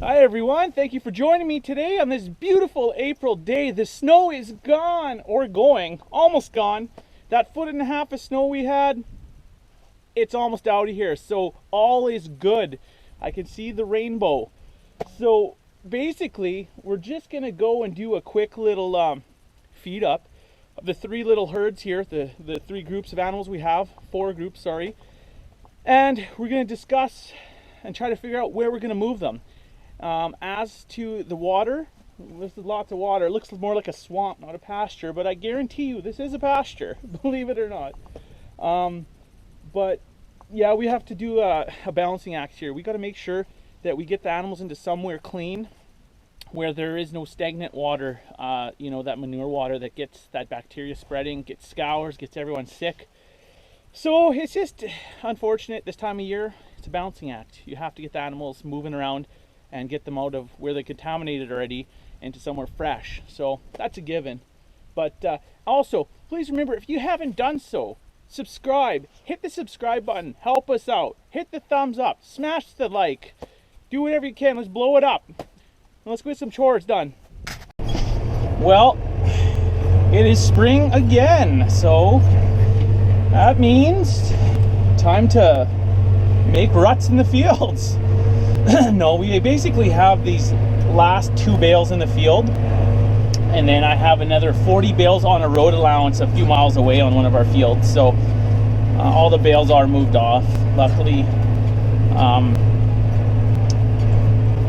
Hi everyone, thank you for joining me today on this beautiful April day. The snow is gone, or going, almost gone. That 1.5 foot of snow we had, it's almost out of here, so all is good. I can see the rainbow. So basically, we're just gonna go and do a quick little feed up of the three little herds here, the three groups of animals we have, four groups, sorry. And we're gonna discuss and try to figure out where we're gonna move them. As to the water, this is lots of water. It looks more like a swamp, not a pasture, but I guarantee you this is a pasture, believe it or not. But yeah, we have to do a balancing act here. We got to make sure that we get the animals into somewhere clean where there is no stagnant water, that manure water that gets that bacteria spreading, gets scours, gets everyone sick. So it's just unfortunate this time of year. It's a balancing act. You have to get the animals moving around and get them out of where they contaminated already into somewhere fresh. So that's a given. But also, please remember, if you haven't done so, subscribe. Hit the subscribe button. Help us out. Hit the thumbs up. Smash the like. Do whatever you can. Let's blow it up. Let's get some chores done. Well, it is spring again. So that means time to make ruts in the fields. No, we basically have these last 2 bales in the field, and then I have another 40 bales on a road allowance a few miles away on one of our fields. So all the bales are moved off, luckily.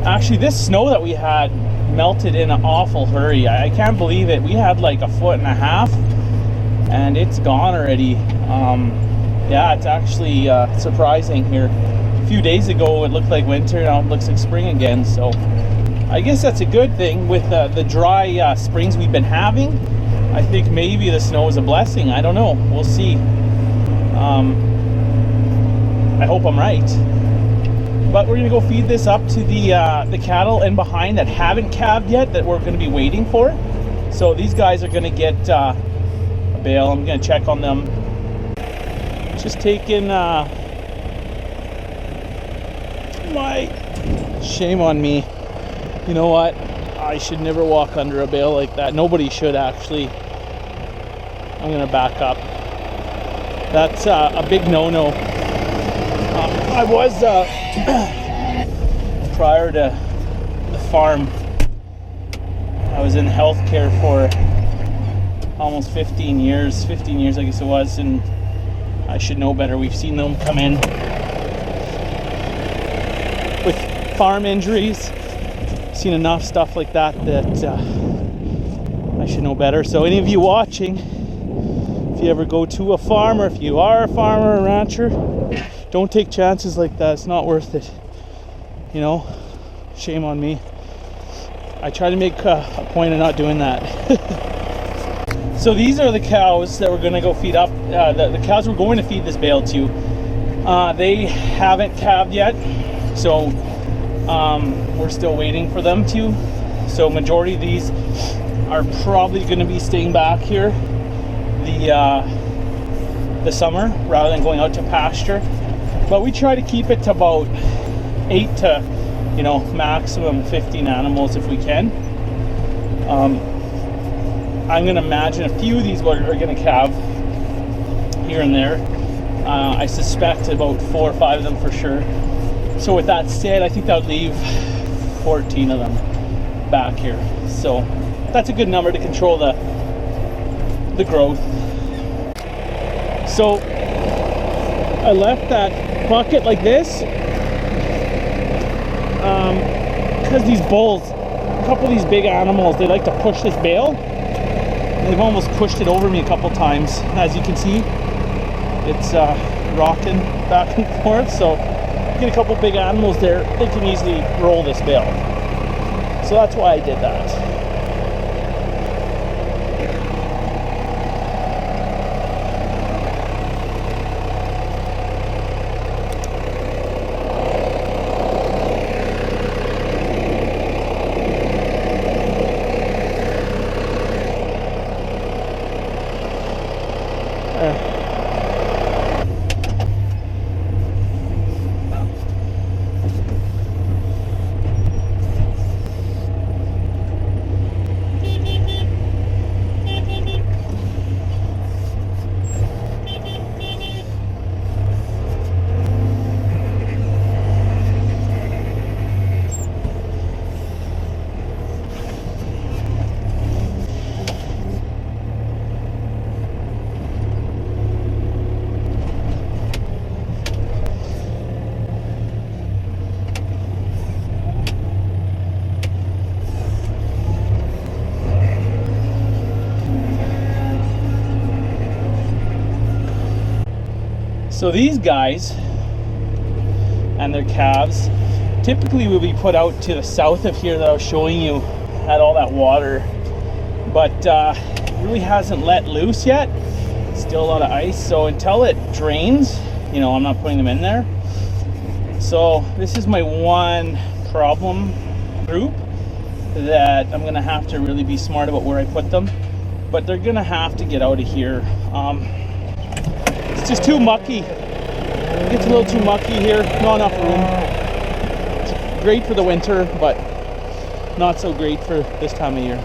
Actually, this snow that we had melted in an awful hurry. I can't believe it. We had like 1.5 feet and it's gone already. Yeah, it's actually surprising here. A few days ago it looked like winter, now it looks like spring again. So I guess that's a good thing with the dry springs we've been having. I think maybe the snow is a blessing. I don't know, we'll see. I hope I'm right. But we're gonna go feed this up to the cattle in behind that haven't calved yet, that we're gonna be waiting for. So these guys are gonna get a bale. I'm gonna check on them. Just taking shame on me. You know what? I should never walk under a bale like that. Nobody should, actually. I'm gonna back up. That's a big no-no. I was prior to the farm, I was in healthcare for almost 15 years I guess it was, and I should know better. We've seen them come in with farm injuries, seen enough stuff like that I should know better. So any of you watching, if you ever go to a farm, or if you are a farmer or a rancher, don't take chances like that. It's not worth it. You know, shame on me. I try to make a point of not doing that. So these are the cows that we're going to go feed up. The cows we're going to feed this bale to. They haven't calved yet, so we're still waiting for them to. So majority of these are probably going to be staying back here the summer rather than going out to pasture. But we try to keep it to about 8 to maximum 15 animals if we can. I'm going to imagine a few of these are going to calve here and there. I suspect about 4 or 5 of them for sure. So with that said, I think that would leave 14 of them back here. So that's a good number to control the growth. So I left that bucket like this because these bulls, a couple of these big animals, they like to push this bale. They've almost pushed it over me a couple times. As you can see, it's rocking back and forth. So get a couple big animals there, they can easily roll this bale. So that's why I did that. So these guys and their calves typically will be put out to the south of here that I was showing you, had all that water, but really hasn't let loose yet. Still a lot of ice, so until it drains, you know, I'm not putting them in there. So this is my one problem group that I'm gonna have to really be smart about where I put them, but they're gonna have to get out of here. It's just too mucky. It gets a little too mucky here, not enough room. It's great for the winter, but not so great for this time of year.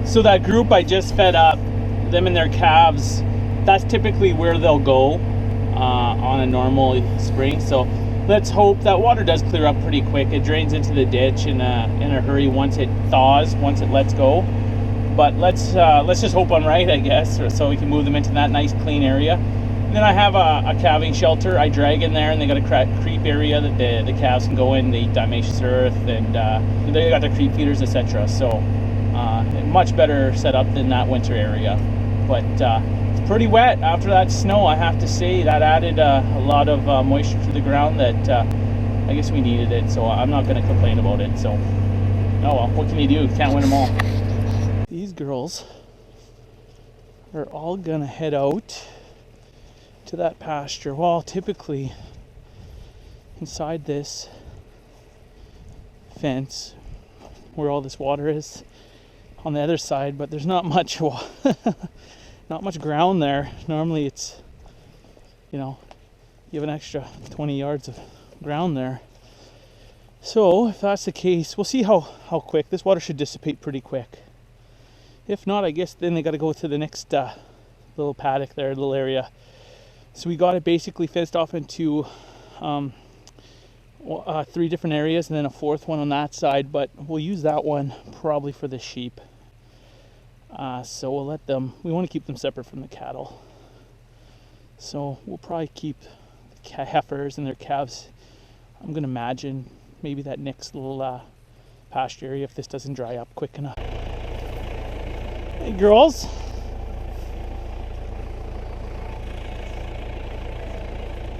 So that group I just fed up, them and their calves, that's typically where they'll go on a normal spring. So let's hope that water does clear up pretty quick. It drains into the ditch in a hurry once it thaws, once it lets go. But let's just hope I'm right, I guess, so we can move them into that nice clean area. And then I have a calving shelter I drag in there, and they got a creep area that the calves can go in. They eat diatomaceous earth, and they got their creep feeders, etc. So much better setup than that winter area. But it's pretty wet after that snow, I have to say. That added a lot of moisture to the ground that I guess we needed it, so I'm not going to complain about it. So, oh well, what can you do? Can't win them all. These girls are all going to head out to that pasture. Well, typically inside this fence where all this water is on the other side, but there's not much not much ground there. Normally it's, you know, you have an extra 20 yards of ground there. So if that's the case, we'll see how quick. This water should dissipate pretty quick. If not, I guess then they got to go to the next little paddock there, little area. So we got it basically fenced off into 3 different areas, and then a 4th one on that side, but we'll use that one probably for the sheep. So we'll let them, we want to keep them separate from the cattle. So we'll probably keep the heifers and their calves, I'm going to imagine, maybe that next little pasture area if this doesn't dry up quick enough. Hey girls.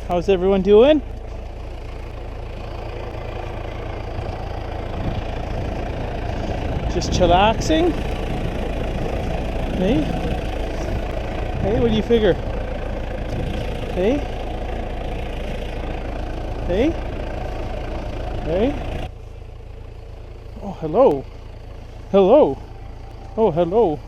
How's everyone doing? Just chillaxing? Hey? Hey, what do you figure? Hey? Hey? Hey? Oh, hello. Hello. Oh, hello.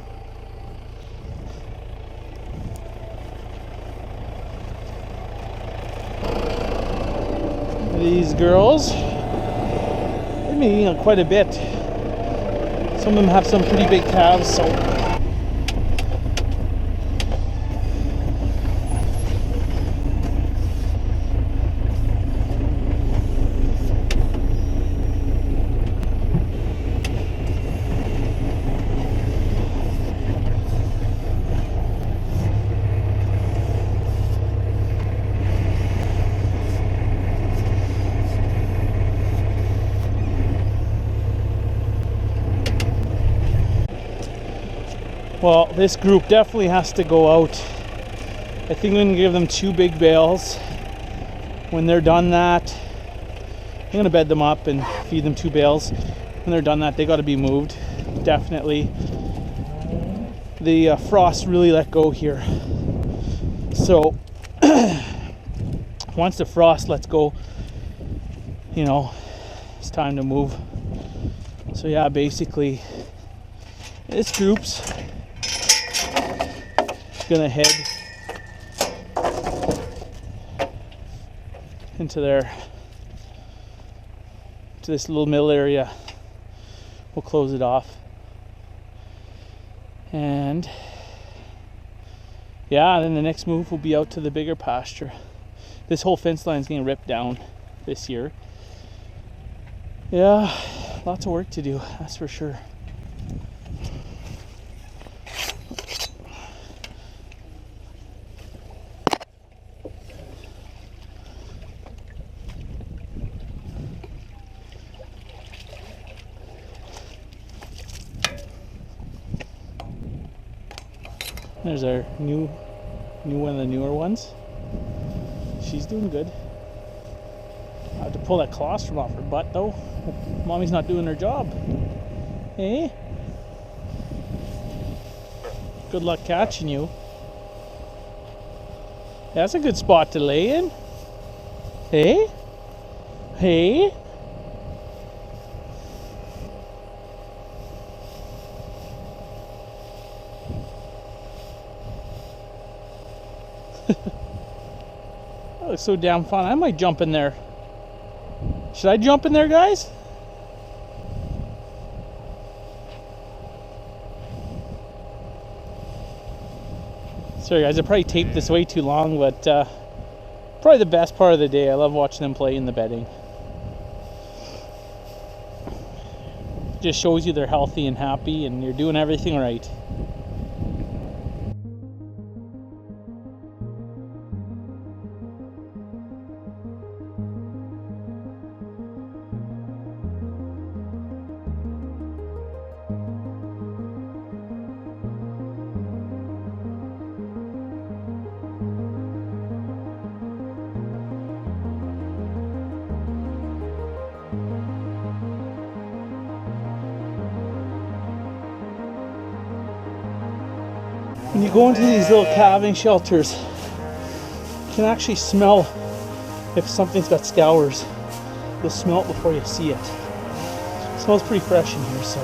These girls, they've been eating quite a bit. Some of them have some pretty big calves, so well, this group definitely has to go out. I think I'm going to give them 2 big bales. When they're done that, I'm going to bed them up and feed them 2 bales. When they're done that, they got to be moved. Definitely. The frost really let go here. So, once the frost lets go, you know, it's time to move. So yeah, basically, this group's gonna head into to this little mill area. We'll close it off, and Yeah, and then the next move will be out to the bigger pasture. This whole fence line is getting ripped down this year. Yeah, lots of work to do, that's for sure. There's our new one of the newer ones. She's doing good. I have to pull that colostrum off her butt though. Mommy's not doing her job. Hey? Good luck catching you. That's a good spot to lay in. Hey? Hey? That looks so damn fun. I might jump in there. Should I jump in there, guys? Sorry guys, I probably taped this way too long, but probably the best part of the day. I love watching them play in the bedding. Just shows you they're healthy and happy and you're doing everything right. When you go into these little calving shelters, you can actually smell if something's got scours. You'll smell it before you see it. It smells pretty fresh in here, so.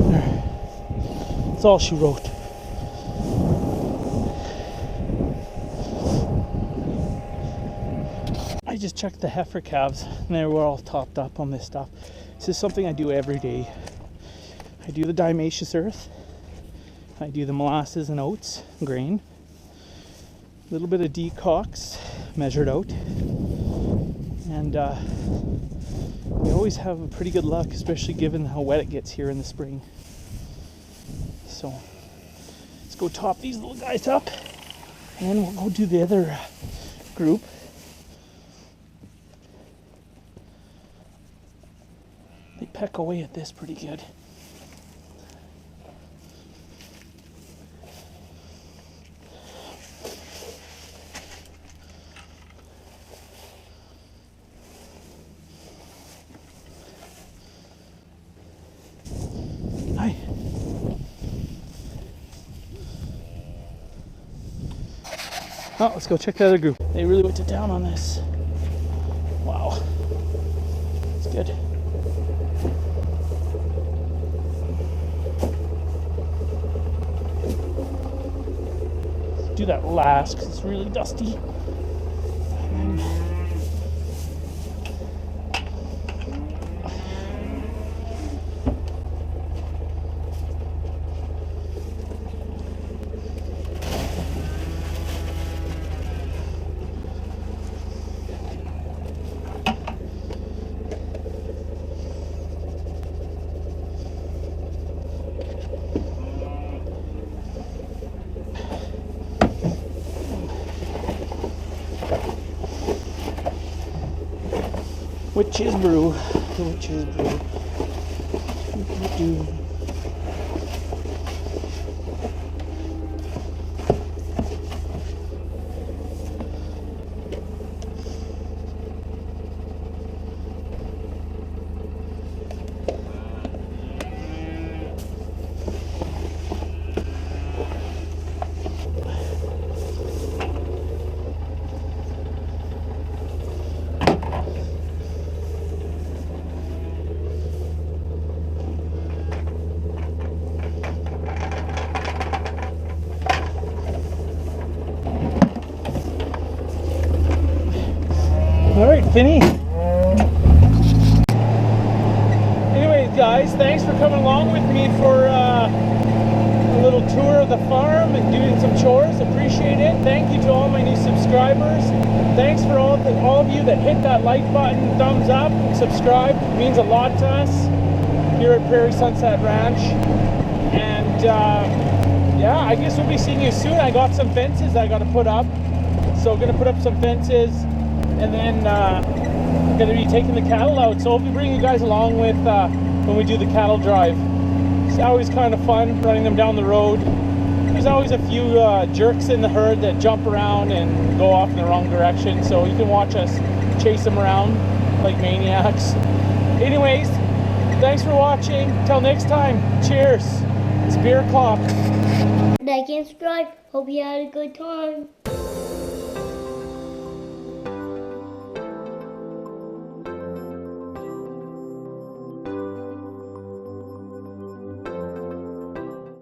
There. That's all she wrote. I just checked the heifer calves and they were all topped up on this stuff. This is something I do every day. I do the diatomaceous earth. I do the molasses and oats grain. A little bit of decox measured out. And we always have a pretty good luck, especially given how wet it gets here in the spring. So let's go top these little guys up and then we'll go do the other group. They peck away at this pretty good. Hi. Oh, let's go check the other group. They really went to town on this. Wow. It's good. Do that last because it's really dusty. Witch's brew, the witch's brew. Finny. Anyways, guys, thanks for coming along with me for a little tour of the farm and doing some chores. Appreciate it. Thank you to all my new subscribers. Thanks for all of you that hit that like button, thumbs up, and subscribe. It means a lot to us here at Prairie Sunset Ranch. And yeah, I guess we'll be seeing you soon. I got some fences I got to put up. So gonna put up some fences, and then gonna be taking the cattle out. So I'll be bringing you guys along with when we do the cattle drive. It's always kind of fun running them down the road. There's always a few jerks in the herd that jump around and go off in the wrong direction, so you can watch us chase them around like maniacs. Anyways, thanks for watching. Till next time, cheers. It's beer o'clock. Like and subscribe. Hope you had a good time.